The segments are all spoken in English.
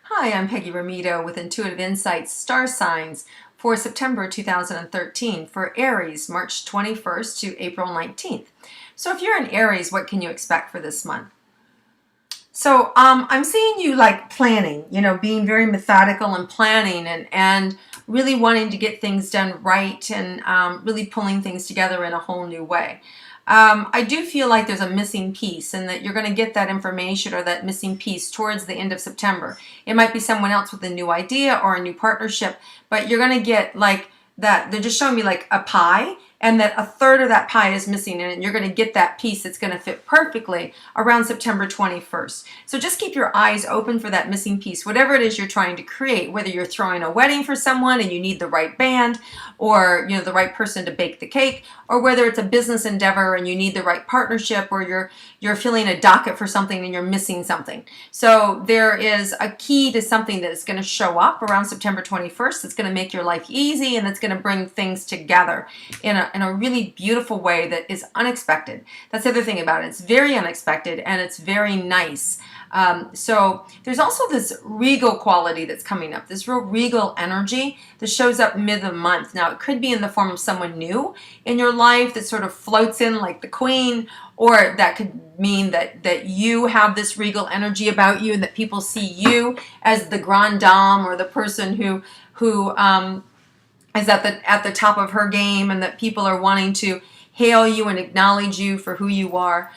Hi, I'm Peggy Rometo with Intuitive Insights Star Signs for September 2013 for Aries, March 21st to April 19th. So if you're in Aries, what can you expect for this month? So I'm seeing you like planning, being very methodical and planning and really wanting to get things done right and really pulling things together in a whole new way. I do feel like there's a missing piece and that you're going to get that information or that missing piece towards the end of September. It might be someone else with a new idea or a new partnership, but you're going to get like that. They're just showing me like a pie and that a third of that pie is missing and you're going to get that piece that's going to fit perfectly around September 21st. So just keep your eyes open for that missing piece, whatever it is you're trying to create, whether you're throwing a wedding for someone and you need the right band or the right person to bake the cake, or whether it's a business endeavor and you need the right partnership, or you're filling a docket for something and you're missing something. So there is a key to something that is going to show up around September 21st that's going to make your life easy and that's going to bring things together in a really beautiful way that is unexpected. That's the other thing about it. It's very unexpected and it's very nice. So there's also this regal quality that's coming up, this real regal energy that shows up mid of the month. Now, it could be in the form of someone new in your life that sort of floats in like the queen, or that could mean that you have this regal energy about you and that people see you as the grande dame or the person who is at the top of her game and that people are wanting to hail you and acknowledge you for who you are.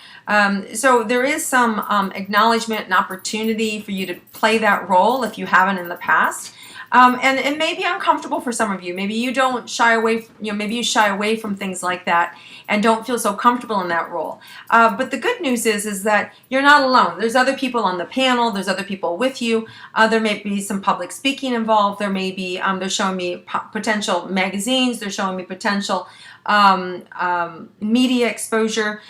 So there is some acknowledgement and opportunity for you to play that role if you haven't in the past. And it may be uncomfortable for some of you. Maybe you don't shy away, maybe you shy away from things like that and don't feel so comfortable in that role. But the good news is that you're not alone. There's other people on the panel. There's other people with you. There may be some public speaking involved. There may be, they're showing me potential magazines. They're showing me potential media exposure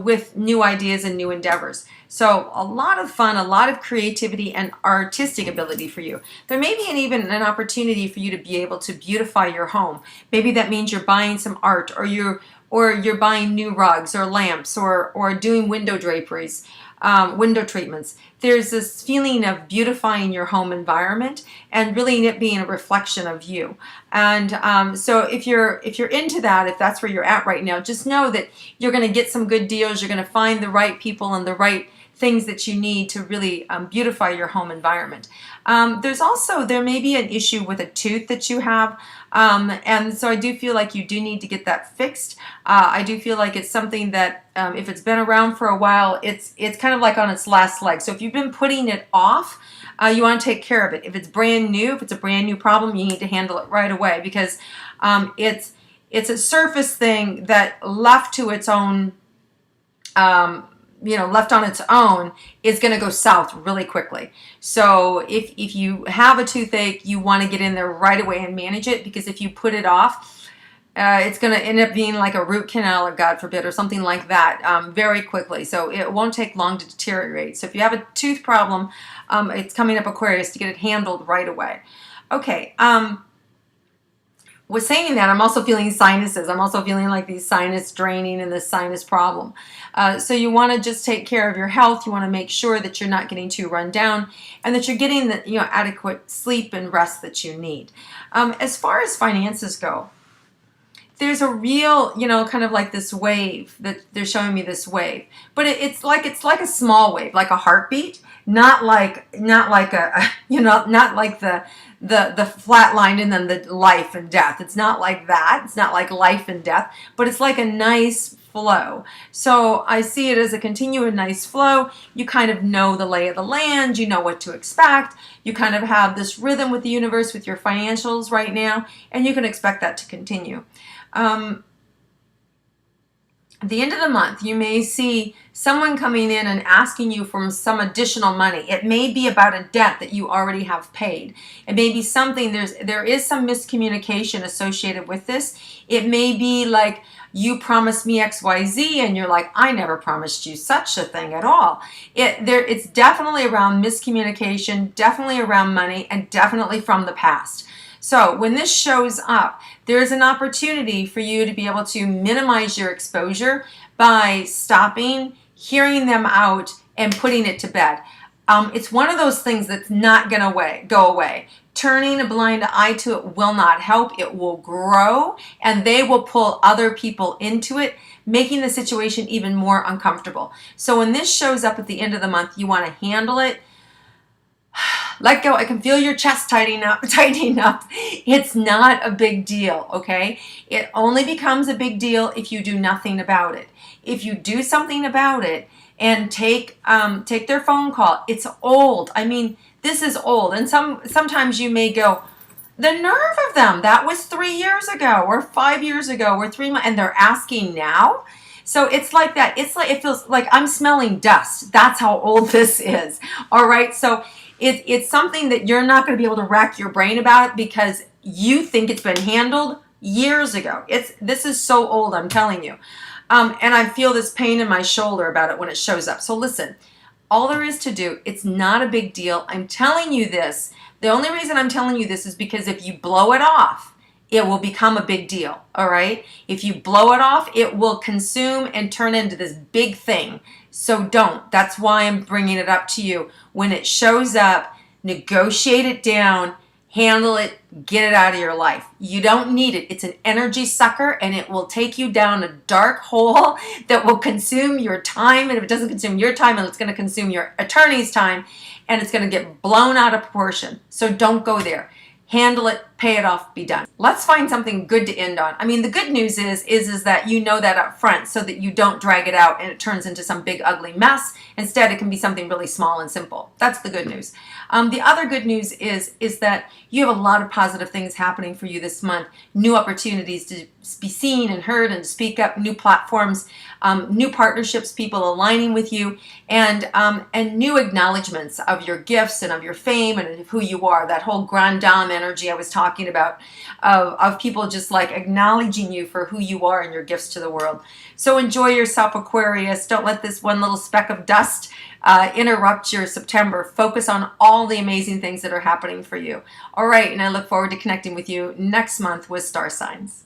with new ideas and new endeavors. So a lot of fun, a lot of creativity and artistic ability for you. There may be even an opportunity for you to be able to beautify your home. Maybe that means you're buying some art, or you're buying new rugs or lamps, or doing window draperies, window treatments. There's this feeling of beautifying your home environment and really it being a reflection of you. And so if you're into that, if that's where you're at right now, just know that you're going to get some good deals. You're going to find the right people and the right things that you need to really beautify your home environment. There may be an issue with a tooth that you have, and so I do feel like you do need to get that fixed. I do feel like it's something that if it's been around for a while, it's kind of like on its last leg. So if you've been putting it off, you want to take care of it. If it's brand new, if it's a brand new problem, you need to handle it right away, because it's a surface thing that left to its own left on its own is going to go south really quickly. So if you have a toothache, you want to get in there right away and manage it, because if you put it off, it's going to end up being like a root canal, or God forbid, or something like that very quickly. So it won't take long to deteriorate. So if you have a tooth problem, it's coming up Aquarius, to get it handled right away. Okay. With saying that, I'm also feeling sinuses. I'm also feeling like these sinus draining and this sinus problem. So you want to just take care of your health. You want to make sure that you're not getting too run down and that you're getting the adequate sleep and rest that you need. As far as finances go, there's a real, kind of like this wave that they're showing me, this wave, but it's like a small wave, like a heartbeat, not like a, not like the flat line and then the life and death. It's not like that. It's not like life and death, but it's like a nice flow. So I see it as a continuous nice flow. You kind of know the lay of the land. You know what to expect. You kind of have this rhythm with the universe, with your financials right now, and you can expect that to continue. At the end of the month, you may see someone coming in and asking you for some additional money. It may be about a debt that you already have paid. It may be something, there is some miscommunication associated with this. It may be like, you promised me XYZ and you're like, I never promised you such a thing at all. It's definitely around miscommunication, definitely around money, and definitely from the past. So when this shows up, there's an opportunity for you to be able to minimize your exposure by stopping, hearing them out, and putting it to bed. It's one of those things that's not going to go away. Turning a blind eye to it will not help. It will grow, and they will pull other people into it, making the situation even more uncomfortable. So when this shows up at the end of the month, you want to handle it. Let go. I can feel your chest tightening up, tightening up. It's not a big deal, okay? It only becomes a big deal if you do nothing about it. If you do something about it and take their phone call, it's old. I mean, this is old. And sometimes you may go, the nerve of them. That was 3 years ago or 5 years ago or 3 months, and they're asking now. So it's like that. It's like, it feels like I'm smelling dust. That's how old this is. All right. So it's something that you're not going to be able to rack your brain about because you think it's been handled years ago. This is so old, I'm telling you. And I feel this pain in my shoulder about it when it shows up. So listen, all there is to do, it's not a big deal. I'm telling you this. The only reason I'm telling you this is because if you blow it off, it will become a big deal, all right? If you blow it off, it will consume and turn into this big thing. So don't. That's why I'm bringing it up to you. When it shows up, negotiate it down, handle it, get it out of your life. You don't need it. It's an energy sucker, and it will take you down a dark hole that will consume your time. And if it doesn't consume your time, it's going to consume your attorney's time, and it's going to get blown out of proportion. So don't go there. Handle it, pay it off, be done. Let's find something good to end on. I mean, the good news is that you know that up front so that you don't drag it out and it turns into some big ugly mess. Instead, it can be something really small and simple. That's the good news. The other good news is that you have a lot of positive things happening for you this month. New opportunities to be seen and heard and speak up, new platforms, new partnerships, people aligning with you, and new acknowledgments of your gifts and of your fame and of who you are. That whole grand dame energy I was talking about, of people just like acknowledging you for who you are and your gifts to the world. So enjoy yourself, Aquarius. Don't let this one little speck of dust interrupt your September. Focus on all the amazing things that are happening for you. All right, and I look forward to connecting with you next month with star signs.